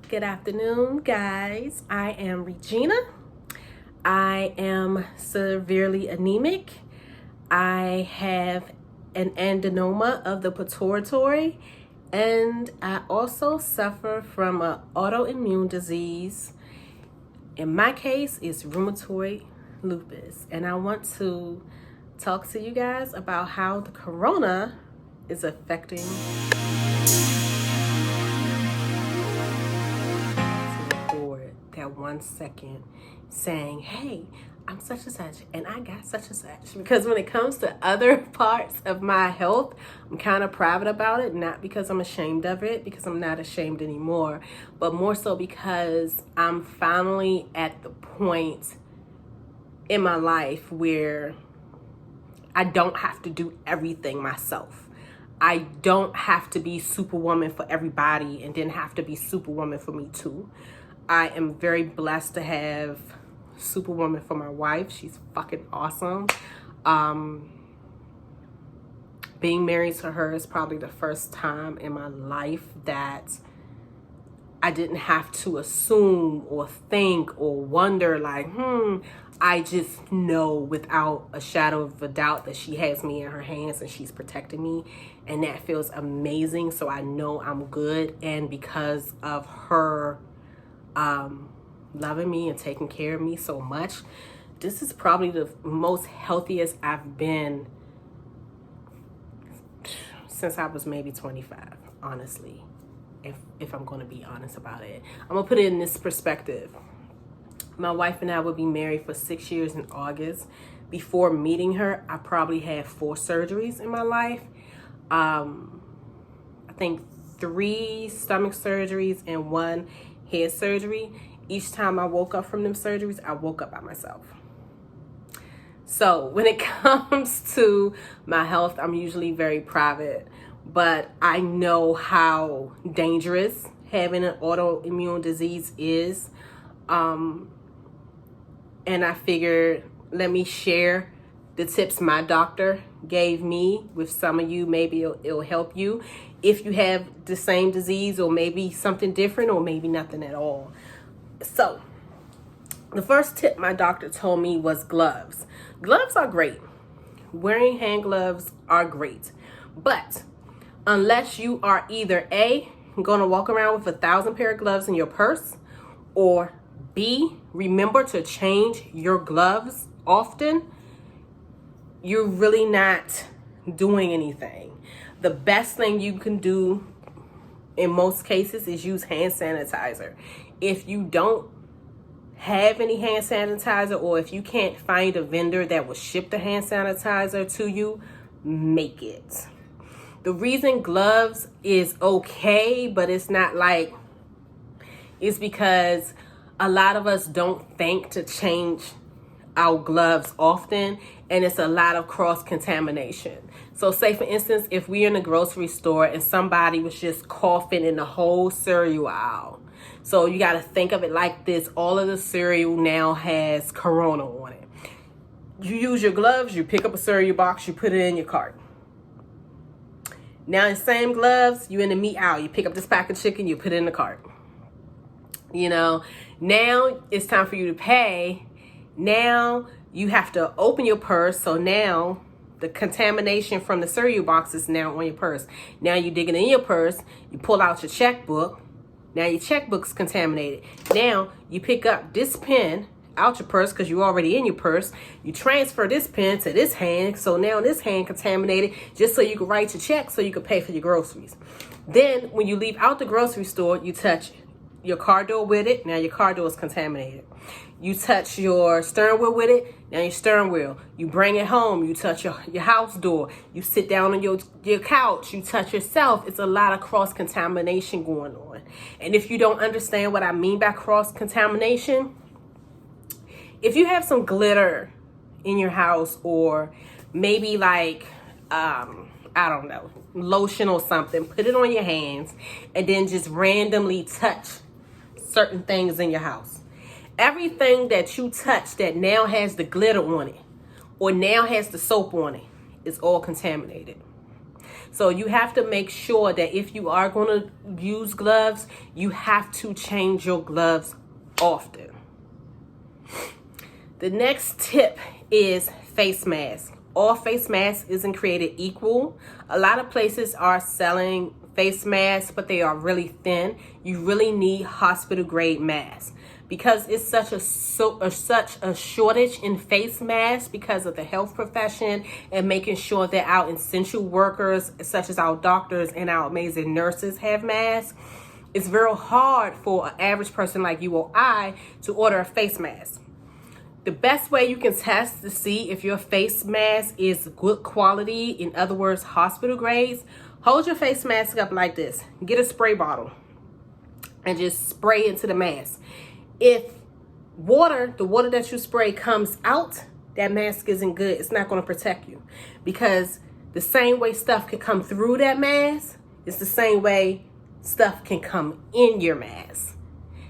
Good afternoon, guys. I am Regina. I am severely anemic. I have an adenoma of the pituitary, and I also suffer from an autoimmune disease. In my case, it's rheumatoid lupus, and I want to talk to you guys about how the corona is affecting that 1 second saying, hey, I'm such and such and I got such and such, because when it comes to other parts of my health, I'm kind of private about it, not because I'm ashamed of it, because I'm not ashamed anymore, but more so because I'm finally at the point in my life where I don't have to do everything myself. I don't have to be superwoman for everybody and then have to be superwoman for me too. I am very blessed to have superwoman for my wife. She's fucking awesome. Being married to her is probably the first time in my life that I didn't have to assume or think or wonder like, I just know without a shadow of a doubt that she has me in her hands and she's protecting me. And that feels amazing. So I know I'm good. And because of her loving me and taking care of me so much, this is probably the most healthiest I've been since I was maybe 25, honestly, if I'm going to be honest about it. I'm going to put it in this perspective. My wife and I would be married for 6 years in August. Before meeting her, I probably had 4 surgeries in my life. I think 3 stomach surgeries and 1 head surgery. Each time I woke up from them surgeries, I woke up by myself. So when it comes to my health, I'm usually very private, but I know how dangerous having an autoimmune disease is. And I figured, let me share the tips my doctor gave me with some of you. Maybe it'll help you if you have the same disease, or maybe something different, or maybe nothing at all. So the first tip my doctor told me was gloves. Gloves are great. Wearing hand gloves are great. But unless you are either A, going to walk around with 1,000 pair of gloves in your purse, or B, remember to change your gloves often, you're really not doing anything. The best thing you can do in most cases is use hand sanitizer. If you don't have any hand sanitizer, or if you can't find a vendor that will ship the hand sanitizer to you, make it. The reason gloves is okay, but it's not like, it's because a lot of us don't think to change our gloves often, and it's a lot of cross-contamination. So say for instance, if we're in a grocery store and somebody was just coughing in the whole cereal aisle. So you got to think of it like this. All of the cereal now has corona on it. You use your gloves, you pick up a cereal box, you put it in your cart. Now in the same gloves, you in the meat aisle, you pick up this pack of chicken, you put it in the cart. You know, now it's time for you to pay. Now you have to open your purse. So now the contamination from the cereal box is now on your purse. Now you dig it in your purse. You pull out your checkbook. Now your checkbook's contaminated. Now you pick up this pen out your purse because you're already in your purse. You transfer this pen to this hand. So now this hand contaminated just so you can write your check so you can pay for your groceries. Then when you leave out the grocery store, you touch your car door with it. Now your car door is contaminated. You touch your steering wheel with it. Now your steering wheel. You bring it home. You touch your house door. You sit down on your couch. You touch yourself. It's a lot of cross-contamination going on. And if you don't understand what I mean by cross-contamination, if you have some glitter in your house, or maybe like, I don't know, lotion or something, put it on your hands and then just randomly touch certain things in your house. Everything that you touch that now has the glitter on it or now has the soap on it is all contaminated. So you have to make sure that if you are going to use gloves, you have to change your gloves often. The next tip is face masks. All face masks isn't created equal. A lot of places are selling face masks, but they are really thin. You really need hospital grade masks because it's such a shortage in face masks because of the health profession and making sure that our essential workers, such as our doctors and our amazing nurses, have masks. It's very hard for an average person like you or I to order a face mask. The best way you can test to see if your face mask is good quality, in other words, hospital grades, hold your face mask up like this. Get a spray bottle and just spray into the mask. If the water that you spray comes out, that mask isn't good. It's not going to protect you because the same way stuff can come through that mask, it's the same way stuff can come in your mask.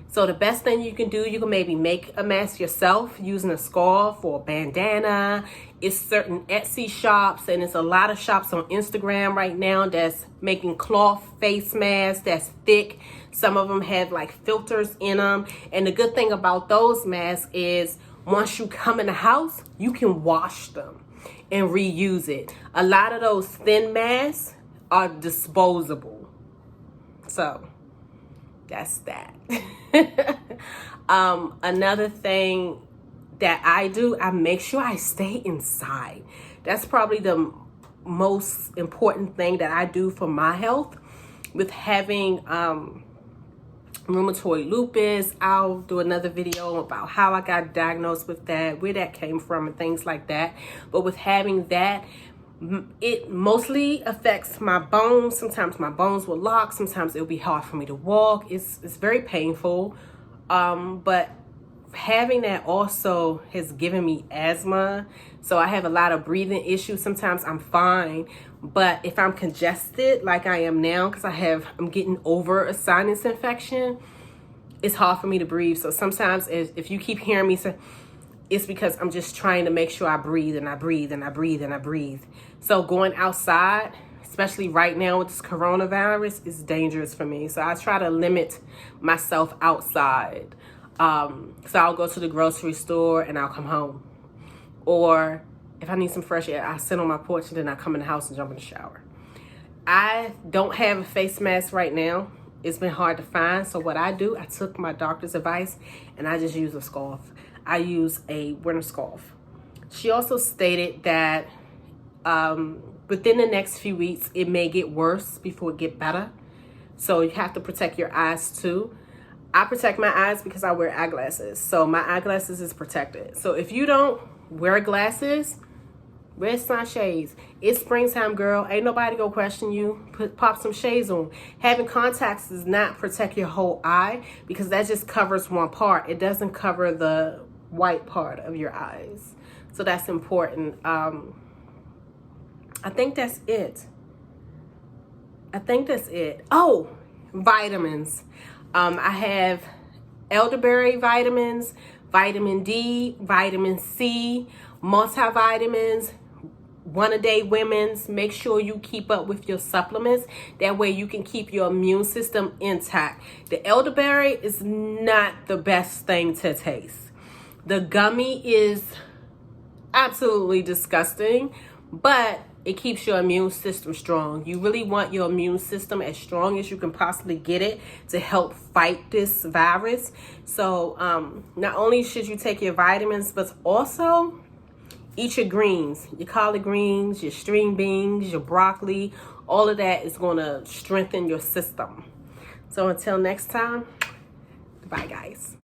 So the best thing you can do, you can maybe make a mask yourself using a scarf or a bandana. It's certain Etsy shops, and it's a lot of shops on Instagram right now that's making cloth face masks that's thick. Some of them have like filters in them. And the good thing about those masks is once you come in the house, you can wash them and reuse it. A lot of those thin masks are disposable. So that's that. Another thing that I do, I make sure I stay inside. That's probably the most important thing that I do for my health. With having rheumatoid lupus, I'll do another video about how I got diagnosed with that, where that came from, and things like that. But with having that, it mostly affects my bones. Sometimes my bones will lock. Sometimes it'll be hard for me to walk. It's very painful. But having that also has given me asthma. So I have a lot of breathing issues. Sometimes I'm fine. But if I'm congested like I am now, because I'm getting over a sinus infection, it's hard for me to breathe. So sometimes if you keep hearing me say, it's because I'm just trying to make sure I breathe and I breathe and I breathe and I breathe. So going outside, especially right now with this coronavirus, is dangerous for me. So I try to limit myself outside. So I'll go to the grocery store and I'll come home. Or if I need some fresh air, I sit on my porch and then I come in the house and jump in the shower. I don't have a face mask right now. It's been hard to find. So what I do, I took my doctor's advice and I just use a scarf. I use a winter scarf. She also stated that within the next few weeks, it may get worse before it get better. So you have to protect your eyes too. I protect my eyes because I wear eyeglasses. So my eyeglasses is protected. So if you don't wear glasses, wear sunshades. It's springtime, girl. Ain't nobody gonna question you. Pop some shades on. Having contacts does not protect your whole eye because that just covers one part. It doesn't cover the white part of your eyes. So that's important. I think that's it. Oh, vitamins. I have elderberry vitamins, vitamin D, vitamin C, multivitamins, one-a-day women's. Make sure you keep up with your supplements. That way you can keep your immune system intact. The elderberry is not the best thing to taste. The gummy is absolutely disgusting, but it keeps your immune system strong. You really want your immune system as strong as you can possibly get it to help fight this virus. So not only should you take your vitamins, but also eat your greens, your collard greens, your string beans, your broccoli. All of that is going to strengthen your system. So until next time, bye guys.